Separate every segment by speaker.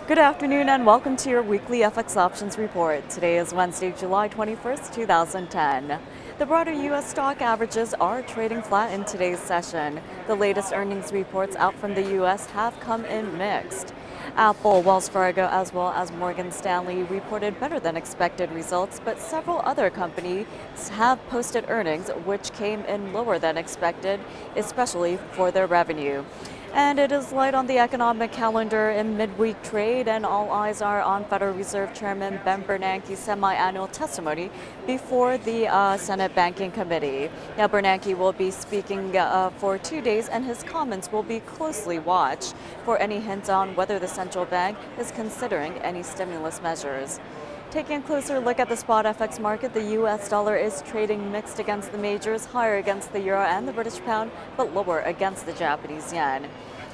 Speaker 1: Good afternoon and welcome to your weekly FX Options Report. Today is Wednesday, July 21st, 2010. The broader U.S. stock averages are trading flat in today's session. The latest earnings reports out from the U.S. have come in mixed. Apple, Wells Fargo, as well as Morgan Stanley reported better than expected results, but several other companies have posted earnings which came in lower than expected, especially for their revenue. And it is light on the economic calendar in midweek trade, and all eyes are on Federal Reserve Chairman Ben Bernanke's semi-annual testimony before the Senate Banking Committee. Now, Bernanke will be speaking for 2 days, and his comments will be closely watched for any hints on whether the central bank is considering any stimulus measures. Taking a closer look at the spot FX market, the U.S. dollar is trading mixed against the majors, higher against the euro and the British pound, but lower against the Japanese yen.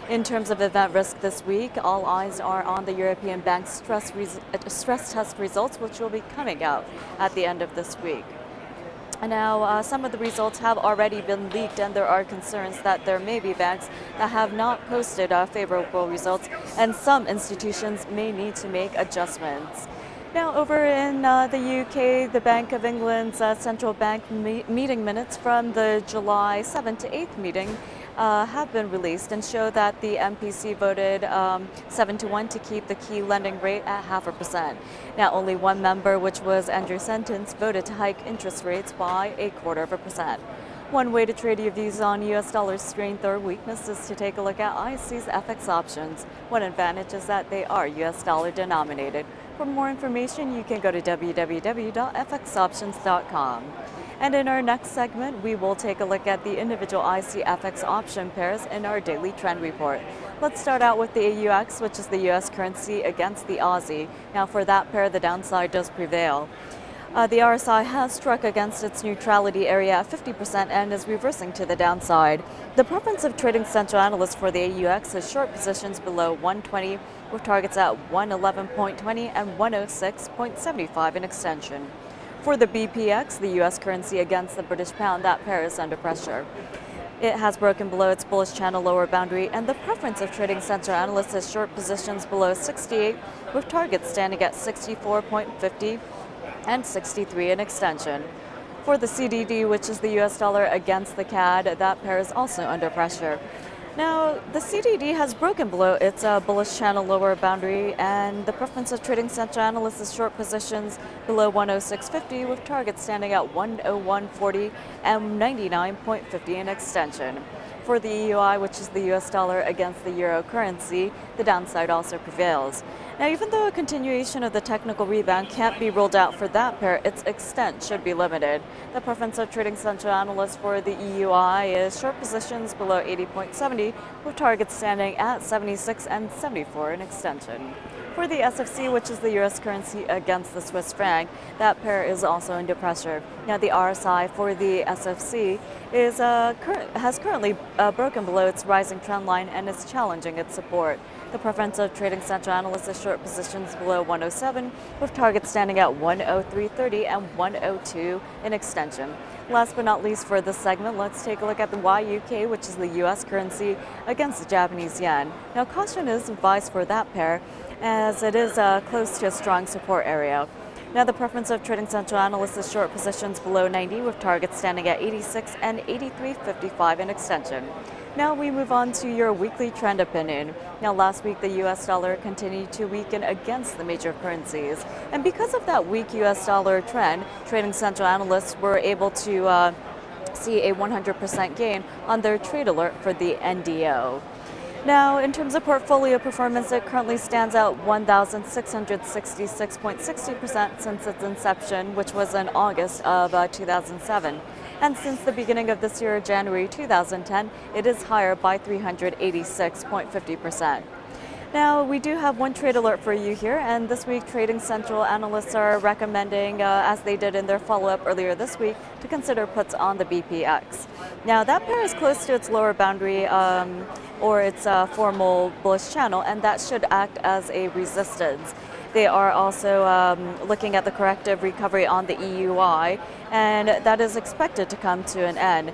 Speaker 1: In terms of event risk this week, all eyes are on the European Bank's stress test results, which will be coming out at the end of this week. Now, some of the results have already been leaked, and there are concerns that there may be banks that have not posted favorable results, and some institutions may need to make adjustments. Now, over in the UK, the Bank of England's central bank meeting minutes from the July 7th to 8th meeting have been released and show that the MPC voted 7-1 to keep the key lending rate at 0.5%. Now, only one member, which was Andrew Sentence, voted to hike interest rates by 0.25%. One way to trade your views on U.S. dollar's strength or weakness is to take a look at IC's FX options. One advantage is that they are U.S. dollar denominated. For more information, you can go to www.fxoptions.com. And in our next segment, we will take a look at the individual IC FX option pairs in our daily trend report. Let's start out with the AUX, which is the U.S. currency against the Aussie. Now, for that pair, the downside does prevail. The RSI has struck against its neutrality area at 50% and is reversing to the downside. The preference of trading central analysts for the AUX is short positions below 120 with targets at 111.20 and 106.75 in extension. For the BPX, the U.S. currency against the British pound, that pair is under pressure. It has broken below its bullish channel lower boundary, and the preference of trading central analysts is short positions below 68 with targets standing at 64.50 and 63 in extension. For the CDD, which is the U.S. dollar against the CAD, that pair is also under pressure. Now, the CDD has broken below its bullish channel lower boundary, and the preference of trading central analysts is short positions below 106.50 with targets standing at 101.40 and 99.50 in extension. For the EUI, which is the U.S. dollar against the euro currency, the downside also prevails. Now, even though a continuation of the technical rebound can't be ruled out for that pair, its extent should be limited. The preference of trading central analysts for the EUI is short positions below 80.70 with targets standing at 76 and 74 in extension. For the SFC, which is the U.S. currency against the Swiss franc, that pair is also under pressure. Now, the RSI for the SFC has currently broken below its rising trend line and is challenging its support. The preference of trading central analysts is short positions below 107, with targets standing at 103.30 and 102 in extension. Last but not least for this segment, let's take a look at the YUK, which is the U.S. currency against the Japanese yen. Now, caution is advised for that pair, as it is close to a strong support area. Now, the preference of trading central analysts is short positions below 90 with targets standing at 86 and 83.55 in extension. Now we move on to your weekly trend opinion. Now, last week the U.S. dollar continued to weaken against the major currencies. And because of that weak U.S. dollar trend, trading central analysts were able to see a 100% gain on their trade alert for the NDO. Now, in terms of portfolio performance, it currently stands at 1,666.60% since its inception, which was in August of 2007. And since the beginning of this year, January 2010, it is higher by 386.50%. Now, we do have one trade alert for you here, and this week Trading Central analysts are recommending, as they did in their follow-up earlier this week, to consider puts on the BPX. Now, that pair is close to its lower boundary or its formal bullish channel, and that should act as a resistance. They are also looking at the corrective recovery on the EUI, and that is expected to come to an end.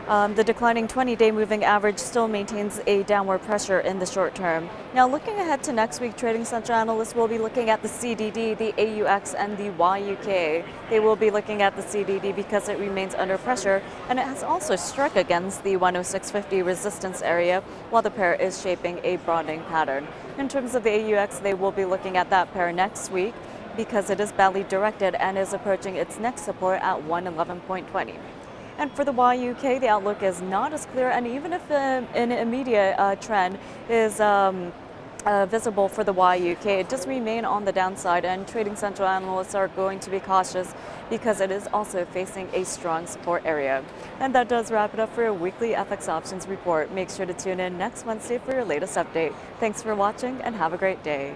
Speaker 1: The declining 20-day moving average still maintains a downward pressure in the short term. Now, looking ahead to next week, Trading Center analysts will be looking at the CDD, the AUX, and the YUK. They will be looking at the CDD because it remains under pressure, and it has also struck against the 106.50 resistance area, while the pair is shaping a broadening pattern. In terms of the AUX, they will be looking at that pair next week because it is badly directed and is approaching its next support at 111.20. And for the YUK, the outlook is not as clear, and even if an immediate trend is visible for the YUK, it does remain on the downside, and Trading Central analysts are going to be cautious because it is also facing a strong support area. And that does wrap it up for your weekly FX options report. Make sure to tune in next Wednesday for your latest update. Thanks for watching and have a great day.